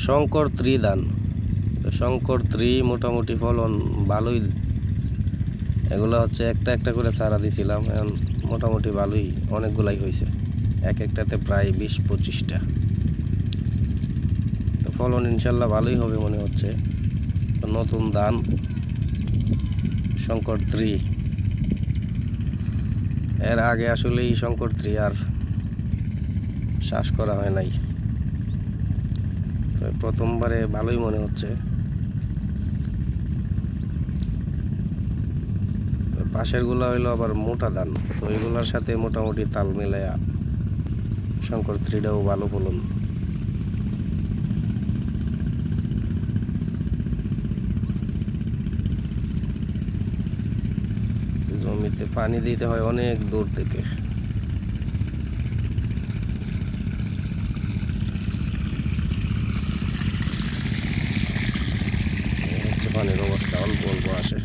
শঙ্কর ত্রি ধান। শঙ্কর ত্রি মোটামুটি ফলন ভালোই, এগুলো হচ্ছে একটা একটা করে চারা দিছিলাম, এখন মোটামুটি ভালোই অনেকগুলাই হয়েছে, এক একটাতে প্রায় 20-25টা। তো ফলন ইনশাল্লাহ ভালোই হবে মনে হচ্ছে। নতুন ধান শঙ্কর ত্রি, এর আগে আসলে এই শঙ্কর ত্রি আর চাষ করা হয় নাই, তো প্রথমবারে ভালোই মনে হচ্ছে। পাশের গুলা হইলো আবার মোটা ধান, তো এগুলার সাথে মোটামুটি তাল মিলাইয়া শঙ্কর ত্রিটাও ভালো ফলন। জমিতে পানি দিতে হয় অনেক দূর থেকে, পানির অবস্থা অল্প অল্প আসে।